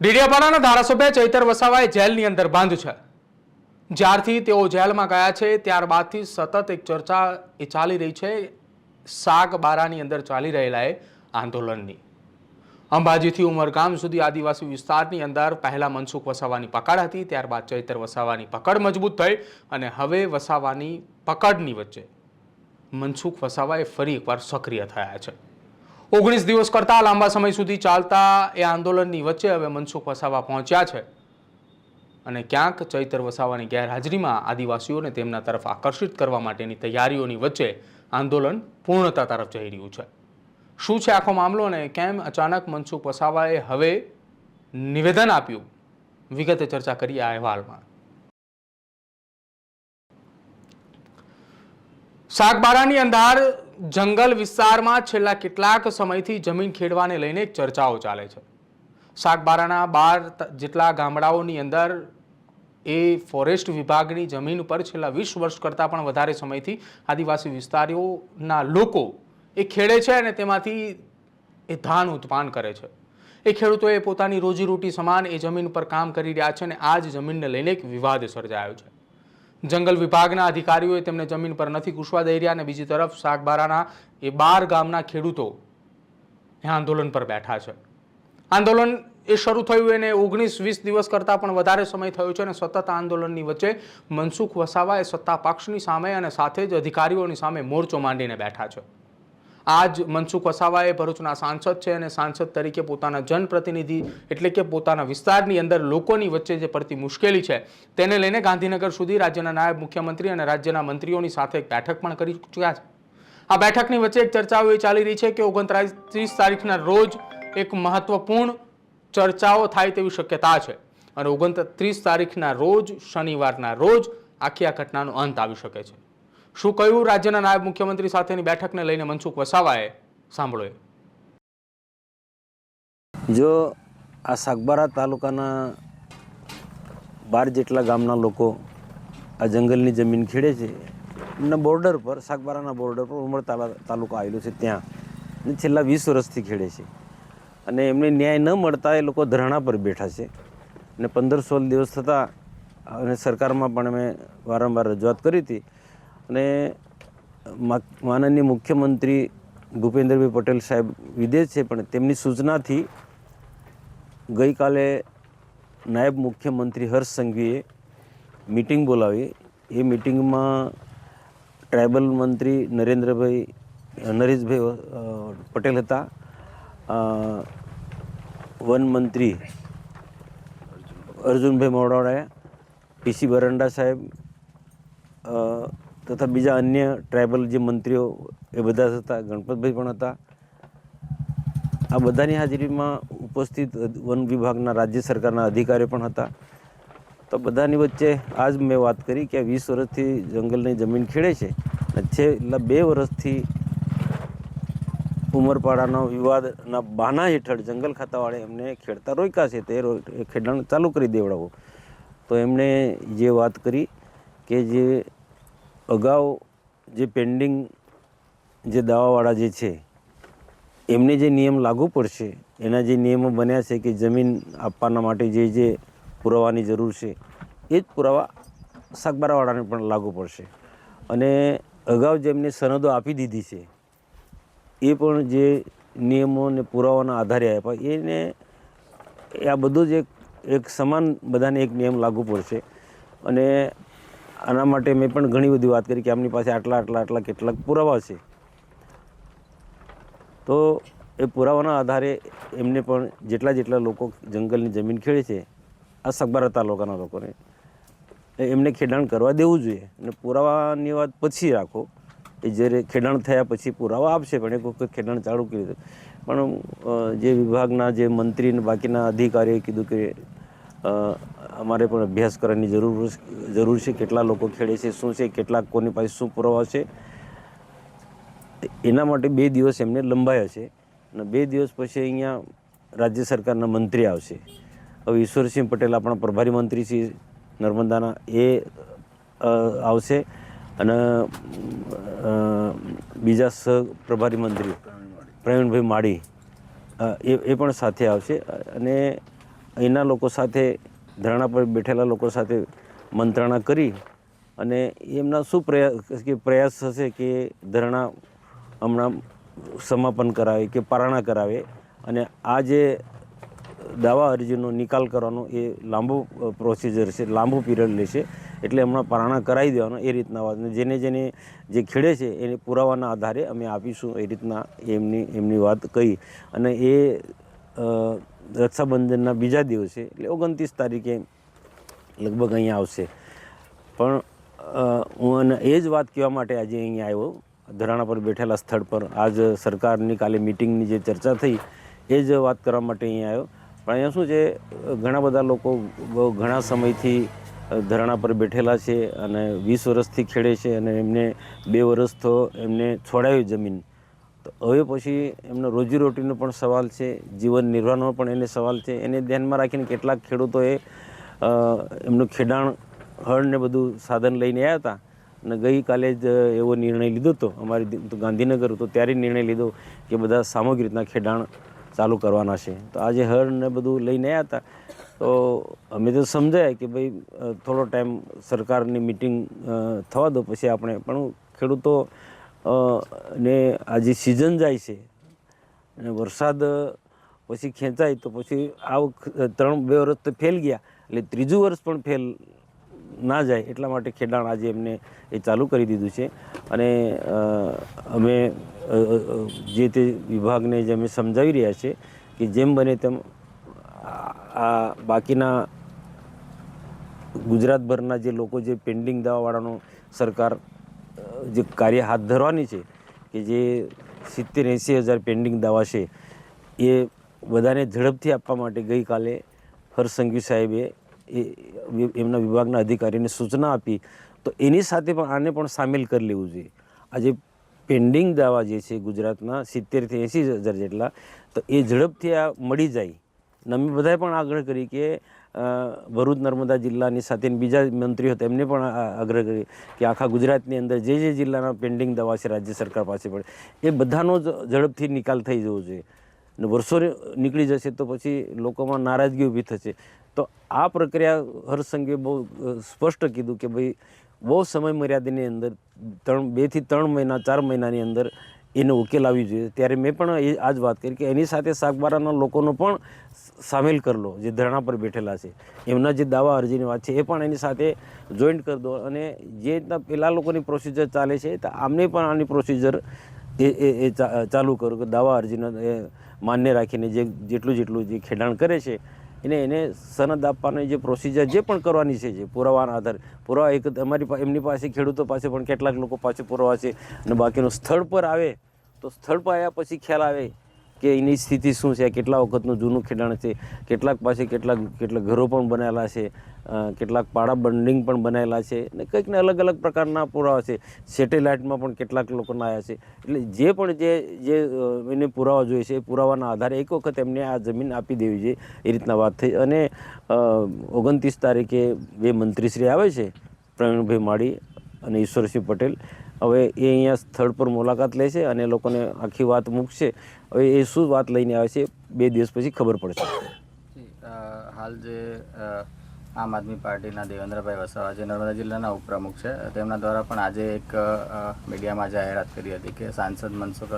ડેડિયાપાડાના ધારાસભ્ય ચૈતર વસાવાએ જેલની અંદર બંધ છે। જ્યારથી તેઓ જેલમાં ગયા છે ત્યારબાદથી સતત એક ચર્ચા ચાલી રહી છે સાગબારાની અંદર ચાલી રહેલા આંદોલનની। અંબાજીથી ઉમરગામ સુધી આદિવાસી વિસ્તારની અંદર પહેલા મનસુખ વસાવાની પકડ હતી, ત્યારબાદ ચૈતર વસાવાની પકડ મજબૂત થઈ અને હવે વસાવાની પકડની વચ્ચે મનસુખ વસાવાએ ફરી એકવાર સક્રિય થયા છે। 19 દિવસ કરતા લાંબા સમય સુધી ચાલતા એ આંદોલનની વચ્ચે હવે મનસુખ વસાવા પહોંચ્યા છે અને ક્યાંક ચૈતર વસાવાની ગેરહાજરીમાં આદિવાસીઓને તેમના તરફ આકર્ષિત કરવા માટેની તૈયારીઓની વચ્ચે આંદોલન પૂર્ણતા તરફ જઈ રહ્યું છે। શું છે આખો મામલો અને કેમ અચાનક મનસુખ વસાવાએ હવે નિવેદન આપ્યું, વિગતે ચર્ચા કરીએ આ અહેવાલમાં। સાગબારાની અંદર જંગલ વિસ્તારમાં છેલ્લા કેટલાક સમયથી જમીન ખેડવાને લઈને ચર્ચાઓ ચાલે છે। સાગબારાના 12 જેટલા ગામડાઓની અંદર એ ફોરેસ્ટ વિભાગની જમીન પર છેલ્લા 20 વર્ષ કરતાં પણ વધારે સમયથી આદિવાસી વિસ્તારોના લોકો એ ખેડે છે અને તેમાંથી એ ધાન ઉત્પાદન કરે છે। એ ખેડૂતોએ પોતાની રોજીરોટી સમાન એ જમીન પર કામ કરી રહ્યા છે અને આ જ જમીનને લઈને એક વિવાદ સર્જાયો છે। જંગલ વિભાગના અધિકારીઓએ તેમને જમીન પર નથી ઘૂસવા દઈ રહ્યા અને બીજી તરફ સાગબારાના એ 12 ગામના ખેડૂતો એ આંદોલન પર બેઠા છે। આંદોલન એ શરૂ થયું એને 19-20 દિવસ કરતાં પણ વધારે સમય થયો છે અને સતત આંદોલનની વચ્ચે મનસુખ વસાવા એ સત્તા પક્ષની સામે અને સાથે જ અધિકારીઓની સામે મોરચો માંડીને બેઠા છે। આજ મનસુખ વસાવા એ ભરૂચના સાંસદ છે અને સાંસદ તરીકે પોતાના જનપ્રતિનિધિ એટલે કે પોતાના વિસ્તારની અંદર લોકોની વચ્ચે જે પડતી મુશ્કેલી છે તેને લઈને ગાંધીનગર સુધી રાજ્યના નાયબ મુખ્યમંત્રી અને રાજ્યના મંત્રીઓની સાથે એક બેઠક પણ કરી ચૂક્યા છે। આ બેઠકની વચ્ચે એક ચર્ચાઓ એ ચાલી રહી છે કે 29 તારીખના રોજ એક મહત્વપૂર્ણ ચર્ચાઓ થાય તેવી શક્યતા છે અને 29 તારીખના રોજ શનિવારના રોજ આખી આ ઘટનાનો અંત આવી શકે છે। શું કહ્યું રાજ્યના નાયબ મુખ્યમંત્રી સાથેની બેઠકને લઈને મનસુખ વસાવાએ, સાંભળો। જો આ સાગબારા તાલુકાના 12 જેટલા ગામના લોકો આ જંગલની જમીન ખેડે છે એમના બોર્ડર પર, સાગબારાના બોર્ડર પર ઉમર તાલુકો આવેલો છે ત્યાં છેલ્લા 20 વર્ષથી ખેડે છે અને એમને ન્યાય ન મળતા એ લોકો ધરણા પર બેઠા છે અને 15-16 દિવસ થતાં અને સરકારમાં પણ અમે વારંવાર રજૂઆત કરી હતી અને માનનીય મુખ્યમંત્રી ભૂપેન્દ્રભાઈ પટેલ સાહેબ વિદેશ છે પણ તેમની સૂચનાથી ગઈકાલે નાયબ મુખ્યમંત્રી હર્ષ સંઘવીએ મિટિંગ બોલાવી। એ મિટિંગમાં ટ્રાઇબલ મંત્રી નરેશભાઈ પટેલ હતા, વન મંત્રી અર્જુનભાઈ મોડાવાડા, પીસી બરંડા સાહેબ તથા બીજા અન્ય ટ્રાઇબલ જે મંત્રીઓ એ બધા હતા, ગણપતભાઈ પણ હતા। આ બધાની હાજરીમાં ઉપસ્થિત વન વિભાગના રાજ્ય સરકારના અધિકારીઓ પણ હતા। તો બધાની વચ્ચે આજ મેં વાત કરી કે 20 વર્ષથી જંગલની જમીન ખેડે છે અને છેલ્લા 2 વર્ષથી ઉમરપાડાના વિવાદના બહાના હેઠળ જંગલ ખાતાવાળે એમને ખેડતા રોક્યા છે, તે ખેડાણ ચાલુ કરી દેવડાવો। તો એમણે જે વાત કરી કે જે અગાઉ જે પેન્ડિંગ જે દાવાવાળા જે છે એમને જે નિયમ લાગુ પડશે, એના જે નિયમો બન્યા છે કે જમીન આપવાના માટે જે પુરાવાની જરૂર છે એ જ પુરાવા સાગબારાવાળાને પણ લાગુ પડશે અને અગાઉ જેમને સનદો આપી દીધી છે એ પણ જે નિયમો અને પુરાવાના આધારે આપ્યા એને આ બધું જ એક સમાન બધાને એક નિયમ લાગુ પડશે અને આના માટે મેં પણ ઘણી બધી વાત કરી કે આમની પાસે આટલા કેટલાક પુરાવા છે તો એ પુરાવાના આધારે એમને પણ જેટલા લોકો જંગલની જમીન ખેડે છે આ સાગબારા તાલુકાના લોકોને એમને ખેડાણ કરવા દેવું જોઈએ અને પુરાવાની વાત પછી રાખો, એ જ્યારે ખેડાણ થયા પછી પુરાવા આપશે પણ એક વખત ખેડાણ ચાલુ કરી દે। પણ જે વિભાગના જે મંત્રી અને બાકીના અધિકારીએ કીધું કે અમારે પણ અભ્યાસ કરવાની જરૂર છે, કેટલા લોકો ખેડે છે, શું છે, કેટલાક કોની પાસે શું પુરાવા છે, એના માટે 2 દિવસ એમને લંબાયા છે અને 2 દિવસ પછી અહીંયા રાજ્ય સરકારના મંત્રી આવશે। હવે ઈશ્વરસિંહ પટેલ આપણા પ્રભારી મંત્રી છે નર્મદાના, એ આવશે અને બીજા સહપ્રભારી મંત્રી પ્રવીણભાઈ માળી એ પણ સાથે આવશે અને અહીંના લોકો સાથે, ધરણા પર બેઠેલા લોકો સાથે મંત્રણા કરી અને એમના શું પ્રયાસ હશે કે ધરણા હમણાં સમાપન કરાવે કે પારણા કરાવે અને આ જે દાવા અરજીનો નિકાલ કરવાનો એ લાંબો પ્રોસિજર છે, લાંબો પીરિયડ લેશે. એટલે હમણાં પારણા કરાવી દેવાનો એ રીતના વાત. જેને જે ખેડે છે એને પુરાવાના આધારે અમે આપીશું એ રીતના એમની વાત કહી. અને એ રક્ષાબંધનના બીજા દિવસે એટલે 29 તારીખે લગભગ અહીંયા આવશે. પણ હું એ જ વાત કહેવા માટે આજે અહીંયા આવ્યો, ધરણા પર બેઠેલા સ્થળ પર. આજ સરકારની કાલે મિટિંગની જે ચર્ચા થઈ એ જ વાત કરવા માટે અહીંયા આવ્યો. પણ અહીંયા શું છે, ઘણા બધા લોકો ઘણા સમયથી ધરણા પર બેઠેલા છે અને 20 વર્ષથી ખેડે છે અને એમને 2 વર્ષ તો એમને છોડાવી જમીન. તો હવે પછી એમનો રોજીરોટીનો પણ સવાલ છે, જીવન નિર્વાહનો પણ એને સવાલ છે. એને ધ્યાનમાં રાખીને કેટલાક ખેડૂતોએ એમનું ખેડાણ, હળ ને બધું સાધન લઈને આવ્યા હતા અને ગઈકાલે જ એવો નિર્ણય લીધો હતો. અમારી ગાંધીનગર હતો ત્યારે નિર્ણય લીધો કે બધા સામૂહિક રીતના ખેડાણ ચાલુ કરવાના છે. તો આજે હળ ને બધું લઈને આવ્યા હતા. તો અમે તો સમજાય કે ભાઈ થોડો ટાઈમ સરકારની મિટિંગ થવા દો પછી આપણે. પણ ખેડૂતો ને આ જે સિઝન જાય છે અને વરસાદ પછી ખેંચાય તો પછી આ 2 વર્ષ તો ફેલ ગયા, એટલે 3જું વર્ષ પણ ફેલ ના જાય એટલા માટે ખેડાણ આજે એમને એ ચાલુ કરી દીધું છે. અને અમે જે તે વિભાગને જે અમે સમજાવી રહ્યા છે કે જેમ બને તેમ આ બાકીના ગુજરાતભરના જે લોકો જે પેન્ડિંગ દવાવાળાનો સરકાર જે કાર્ય હાથ ધરવાની છે કે જે 70-80 હજાર પેન્ડિંગ દવા છે એ બધાને ઝડપથી આપવા માટે ગઈકાલે હર્ષ સંઘવી સાહેબે એમના વિભાગના અધિકારીને સૂચના આપી. તો એની સાથે પણ આને પણ સામેલ કરી લેવું જોઈએ. આજે પેન્ડિંગ દવા જે છે ગુજરાતના 70-80 હજાર જેટલા, તો એ ઝડપથી આ મળી જાય. અને અમે બધાએ પણ આગ્રહ કરી કે ભરૂચ નર્મદા જિલ્લાની સાથે બીજા મંત્રીઓ હતા એમને પણ આગ્રહ કરી કે આખા ગુજરાતની અંદર જે જિલ્લાના પેન્ડિંગ દવા છે રાજ્ય સરકાર પાસે પડે એ બધાનો જ ઝડપથી નિકાલ થઈ જવો જોઈએ. અને વર્ષો નીકળી જશે તો પછી લોકોમાં નારાજગી ઊભી થશે. તો આ પ્રક્રિયા હર્ષ સંઘવીએ બહુ સ્પષ્ટ કીધું કે ભાઈ બહુ સમય મર્યાદાની અંદર 2 થી 3 મહિના 4 મહિનાની અંદર એને ઉકેલ આવી જોઈએ. ત્યારે મેં પણ આ જ વાત કરી કે એની સાથે સાગબારાના લોકોનો પણ સામેલ કરી લો, જે ધરણા પર બેઠેલા છે એમના જે દાવા અરજીની વાત છે એ પણ એની સાથે જોઈન્ટ કરી દો. અને જે રીતના પેલા લોકોની પ્રોસિજર ચાલે છે તો આમને પણ આની પ્રોસિજર એ ચાલુ કરો કે દાવા અરજીને માન્ય રાખીને જેટલું જે ખેડાણ કરે છે એને સનદ આપવાની જે પ્રોસિજર જે પણ કરવાની છે, જે પુરાવાના આધારે પુરાવા એક એમની પાસે ખેડૂતો પાસે પણ કેટલાક લોકો પાસે પુરાવા છે અને બાકીનું સ્થળ પર આવે તો સ્થળ પર આવ્યા પછી ખ્યાલ આવે કે એની સ્થિતિ શું છે, કેટલા વખતનું જૂનું ખેડાણ છે, કેટલાક પાસે કેટલાક ઘરો પણ બનાવેલા છે, કેટલાક પાડા બંડિંગ પણ બનાવેલા છે ને કંઈક ને અલગ અલગ પ્રકારના પુરાવા છે. સેટેલાઇટમાં પણ કેટલાક લોકોના આવ્યા છે. એટલે જે પણ જે એને પુરાવા જોઈએ છે એ પુરાવાના આધારે એક વખત એમને આ જમીન આપી દેવી જોઈએ એ રીતના વાત થઈ. અને 29 તારીખે 2 મંત્રીશ્રી આવે છે, પ્રવીણભાઈ માળી અને ઈશ્વરસિંહ પટેલ. હવે એ અહીંયા સ્થળ પર મુલાકાત લે છે અને લોકોને આખી વાત મૂકશે. હવે એ શું વાત લઈને આવે છે 2 દિવસ પછી ખબર પડશે. હાલ જે આમ આદમી પાર્ટીના દેવેન્દ્રભાઈ વસાવા જે નર્મદા જિલ્લાના ઉપપ્રમુખ છે, તેમના દ્વારા પણ આજે એક મીડિયામાં જાહેરાત કરી હતી કે સાંસદ મનસુખ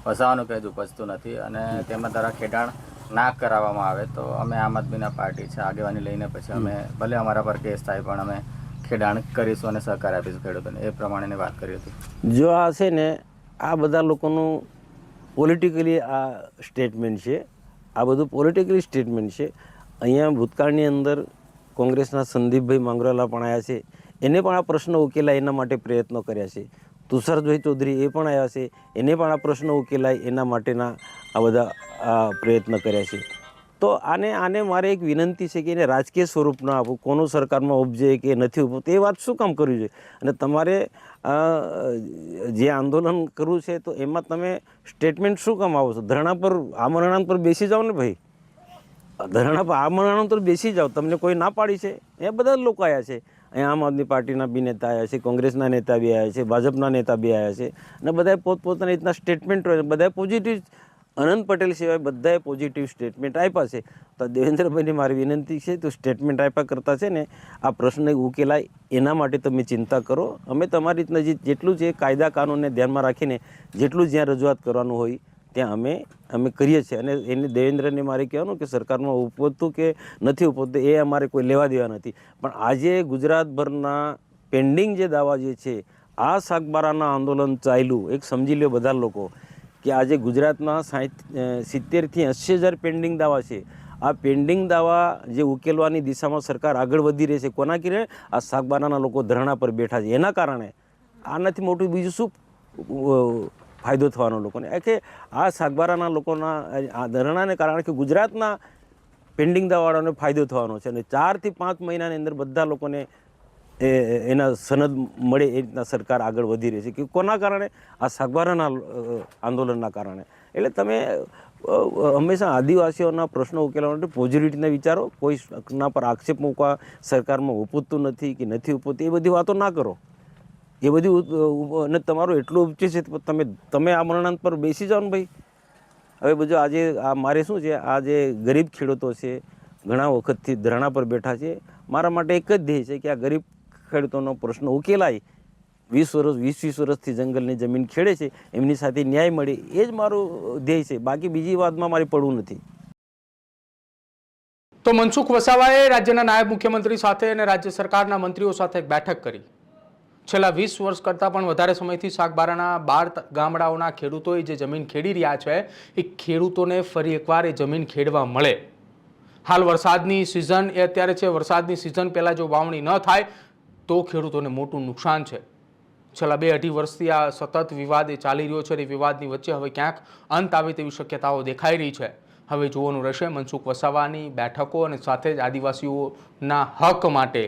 વસાવાનું કંઈ જ ઉપજતું નથી અને તેમના દ્વારા ખેડાણ ના કરાવવામાં આવે તો અમે આમ આદમીના પાર્ટી છે આગેવાની લઈને પછી અમે ભલે અમારા પર કેસ થાય પણ અમે ખેડાણ કરીશું અને સહકાર આપીશું ખેડૂતોને, એ પ્રમાણેની વાત કરી હતી. જો આ છે ને આ બધા લોકોનું પોલિટિકલી આ સ્ટેટમેન્ટ છે, આ બધું પોલિટિકલી સ્ટેટમેન્ટ છે. અહીંયા ભૂતકાળની અંદર કોંગ્રેસના સંદીપભાઈ માંગરોલા પણ આવ્યા છે, એને પણ આ પ્રશ્ન ઉકેલાય એના માટે પ્રયત્નો કર્યા છે. તુષારભાઈ ચૌધરી એ પણ આવ્યા છે, એને પણ આ પ્રશ્ન ઉકેલાય એના માટેના આ બધા પ્રયત્ન કર્યા છે. તો આને મારે એક વિનંતી છે કે એને રાજકીય સ્વરૂપ ન આપવું, કોનું સરકારમાં ઉપજે કે નથી ઉપજતું તે વાત શું કામ કરવી જોઈએ. અને તમારે જે આંદોલન કરવું છે તો એમાં તમે સ્ટેટમેન્ટ શું કામ આવો છો? ધરણા પર આમરણા પર બેસી જાઓ ને ભાઈ, ધરણા પર આમરણા પર બેસી જાઓ. તમને કોઈ ના પાડી છે? એ બધા જ લોકો આવ્યા છે. અહીંયા આમ આદમી પાર્ટીના બી નેતા આવ્યા છે, કોંગ્રેસના નેતા બી આવ્યા છે, ભાજપના નેતા બી આવ્યા છે અને બધાએ પોતપોતાની રીતના સ્ટેટમેન્ટ હોય, બધાએ પોઝિટિવ અનંત પટેલ સિવાય બધાએ પોઝિટિવ સ્ટેટમેન્ટ આપ્યા છે. તો દેવેન્દ્રભાઈને મારી વિનંતી છે, તો સ્ટેટમેન્ટ આપ્યા કરતાં છે ને આ પ્રશ્ન ઉકેલાય એના માટે તમે ચિંતા કરો. અમે તમારી રીતના જેટલું છે કાયદા કાનૂનને ધ્યાનમાં રાખીને જેટલું જ્યાં રજૂઆત કરવાનું હોય ત્યાં અમે કરીએ છીએ. અને એને દેવેન્દ્રને મારે કહેવાનું કે સરકારમાં ઉપજતું કે નથી ઉપજતું એ અમારે કોઈ લેવા દેવા નથી. પણ આજે ગુજરાતભરના પેન્ડિંગ જે દાવા જે છે, આ સાગબારાના આંદોલન ચાલ્યું, એક સમજી લો બધા લોકો કે આજે ગુજરાતમાં 70,000થી 80,000 પેન્ડિંગ દાવા છે. આ પેન્ડિંગ દાવા જે ઉકેલવાની દિશામાં સરકાર આગળ વધી રહી છે. કોના કિરે? આ સાગબારાના લોકો ધરણા પર બેઠા છે. એના કારણે આનાથી મોટું બીજું શું ફાયદો થવાનો લોકોને? કે આ સાગબારાના લોકોના આ ધરણાને કારણે કે ગુજરાતના પેન્ડિંગ દાવાળાને ફાયદો થવાનો છે. અને 4 થી 5 મહિનાની અંદર બધા લોકોને એના સનદ મળે એ રીતના સરકાર આગળ વધી રહી છે. કે કોના કારણે? આ સાગબારાના આંદોલનના કારણે. એટલે તમે હંમેશા આદિવાસીઓના પ્રશ્નો ઉકેલવા માટે પોઝિટિવના વિચારો. કોઈના પર આક્ષેપ મૂકવા સરકારમાં ઉપજતું નથી કે નથી ઉપજતું એ બધી વાતો ના કરો. એ બધી અને તમારું એટલું ઉપજે છે તમે આ મરણાંત પર બેસી જાઓ ને ભાઈ. હવે બધું આજે આ મારે શું છે, આ જે ગરીબ ખેડૂતો છે ઘણા વખતથી ધરણા પર બેઠા છે, મારા માટે એક જ ધ્યેય છે કે આ ગરીબ ખેડૂતોનો પ્રશ્ન ઉકેલાય. 20 વર્ષથી જંગલની જમીન ખેડે છે, એમની સાથે ન્યાય મળે, એ જ મારું ધ્યેય છે. બાકી બીજી વાતમાં મારે પડવું નથી. તો મનસુખ વસાવાએ રાજ્યના નાયબ મુખ્યમંત્રી સાથે અને રાજ્ય સરકારના મંત્રીઓ સાથે એક બેઠક કરી. છેલ્લા 20 વર્ષ કરતાં પણ વધારે સમયથી સાગબારાના 12 ગામડાઓના ખેડૂતોએ જે જમીન ખેડી રહ્યા છે એ ખેડૂતોને ફરી એકવાર એ જમીન ખેડવા મળે. હાલ વરસાદની સિઝન એ અત્યારે છે. વરસાદની સિઝન પહેલાં જો વાવણી ન થાય તો ખેડૂતોને મોટું નુકસાન છે. છેલ્લા 2-2.5 વર્ષથી આ સતત વિવાદ એ ચાલી રહ્યો છે. અને વિવાદની વચ્ચે હવે ક્યાંક અંત આવે તેવી શક્યતાઓ દેખાઈ રહી છે. હવે જોવાનું રહેશે મનસુખ વસાવાની બેઠકો અને સાથે જ આદિવાસીઓના હક માટે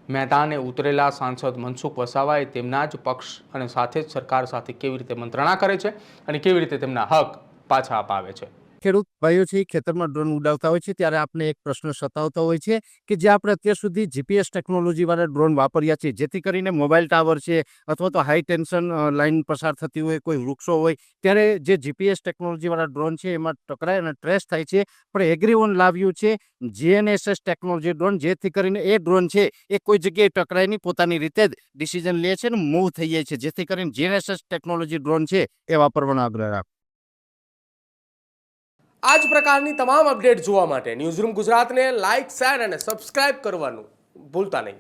મેદાને ઉતરેલા સાંસદ મનસુખ વસાવાએ તેમના જ પક્ષ અને સાથે જ સરકાર સાથે કેવી રીતે મંત્રણા કરે છે અને કેવી રીતે તેમના હક પાછા અપાવે છે. ખેડૂત ભાઈઓ છે ખેતરમાં ડ્રોન ઉડાવતા હોય છે ત્યારે આપણે એક પ્રશ્ન સતાવતો હોય છે કે જે આપણે અત્યાર સુધી જીપીએસ ટેકનોલોજી વાળા ડ્રોન વાપર્યા છે, જેથી કરીને મોબાઈલ ટાવર છે અથવા તો હાઈ ટેન્શન લાઇન પસાર થતી હોય, કોઈ વૃક્ષો હોય, ત્યારે જે જીપીએસ ટેકનોલોજી વાળા ડ્રોન છે એમાં ટકરાય અને ટ્રેસ થાય છે. પણ એગ્રીઓન લાવ્યું છે જીએનએસએસ ટેકનોલોજી ડ્રોન, જેથી કરીને એ ડ્રોન છે એ કોઈ જગ્યાએ ટકરાય નહીં, પોતાની રીતે જ ડિસિઝન લે છે ને મૂવ થઈ જાય છે. જેથી કરીને જીએનએસએસ ટેકનોલોજી ડ્રોન છે એ વાપરવાનો આગ્રહ રાખો. આ જ પ્રકારની તમામ અપડેટ જોવા માટે ન્યૂઝરૂમ ગુજરાતને લાઇક, શેર અને સબસ્ક્રાઇબ કરવાનું ભૂલતા નહીં.